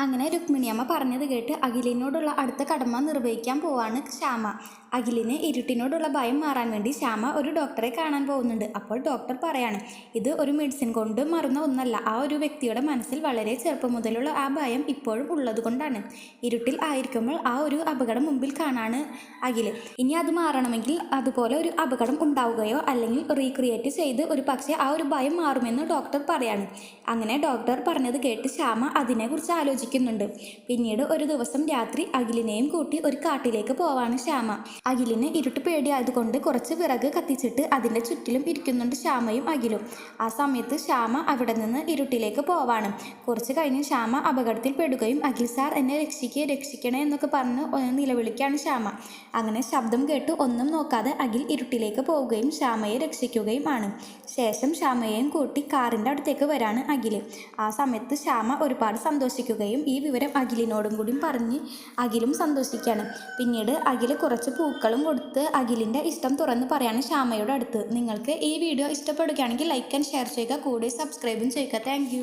അങ്ങനെ രുക്മിണിയമ്മ പറഞ്ഞത് കേട്ട് അഖിലിനോടുള്ള അടുത്ത കടമ നിർവഹിക്കാൻ പോവാണ് ശ്യാമ. അഖിലിന് ഇരുട്ടിനോടുള്ള ഭയം മാറാൻ വേണ്ടി ശ്യാമ ഒരു ഡോക്ടറെ കാണാൻ പോകുന്നുണ്ട്. അപ്പോൾ ഡോക്ടർ പറയാണ്, ഇത് ഒരു മെഡിസിൻ കൊണ്ട് മാറുന്ന ഒന്നല്ല, ആ ഒരു വ്യക്തിയുടെ മനസ്സിൽ വളരെ ചെറുപ്പം മുതലുള്ള ആ ഭയം ഇപ്പോഴും ഉള്ളത് കൊണ്ടാണ്. ഇരുട്ടിൽ ആയിരിക്കുമ്പോൾ ആ ഒരു അപകടം മുമ്പിൽ കാണാണ് അഖില്. ഇനി അത് മാറണമെങ്കിൽ അതുപോലെ ഒരു അപകടം ഉണ്ടാവുകയോ അല്ലെങ്കിൽ റീക്രിയേറ്റ് ചെയ്ത് ഒരു പക്ഷേ ആ ഒരു ഭയം മാറുമെന്ന് ഡോക്ടർ പറയാണ്. അങ്ങനെ ഡോക്ടർ പറഞ്ഞത് കേട്ട് ശ്യാമ അതിനെക്കുറിച്ച് ആലോചിക്കുന്നുണ്ട്. പിന്നീട് ഒരു ദിവസം രാത്രി അഖിലിനെയും കൂട്ടി ഒരു കാട്ടിലേക്ക് പോവാണ് ശ്യാമ. അഖിലിന് ഇരുട്ട് പേടിയായതുകൊണ്ട് കുറച്ച് വിറക് കത്തിച്ചിട്ട് അതിൻ്റെ ചുറ്റിലും ഇരിക്കുന്നുണ്ട് ശ്യാമയും അഖിലും. ആ സമയത്ത് ശ്യാമ അവിടെ നിന്ന് ഇരുട്ടിലേക്ക് പോവാണ്. കുറച്ച് കഴിഞ്ഞ് ശ്യാമ അപകടത്തിൽ പെടുകയും അഖിൽ സാർ എന്നെ രക്ഷിക്കണേ എന്നൊക്കെ പറഞ്ഞ് നിലവിളിക്കാണ് ശ്യാമ. അങ്ങനെ ശബ്ദം കേട്ട് ഒന്നും നോക്കാതെ അഖിൽ ഇരുട്ടിലേക്ക് പോവുകയും ശ്യാമയെ രക്ഷിക്കുകയും ആണ്. ശേഷം ശ്യാമയെയും കൂട്ടി കാറിൻ്റെ അടുത്തേക്ക് വരാണ് അഖില്. ആ സമയത്ത് ശ്യാമ ഒരുപാട് സന്തോഷിക്കുകയും ഈ വിവരം അഖിലിനോടും കൂടി പറഞ്ഞ് അഖിലും സന്തോഷിക്കുകയാണ്. പിന്നീട് അഖിൽ കുറച്ച് പൂക്കളും കൊടുത്ത് അഖിലിൻ്റെ ഇഷ്ടം തുറന്ന് പറയാണ് ശ്യാമയുടെ അടുത്ത്. നിങ്ങൾക്ക് ഈ വീഡിയോ ഇഷ്ടപ്പെടുകയാണെങ്കിൽ ലൈക്ക് ആൻഡ് ഷെയർ ചെയ്യുക, കൂടെ സബ്സ്ക്രൈബും ചെയ്യുക. താങ്ക്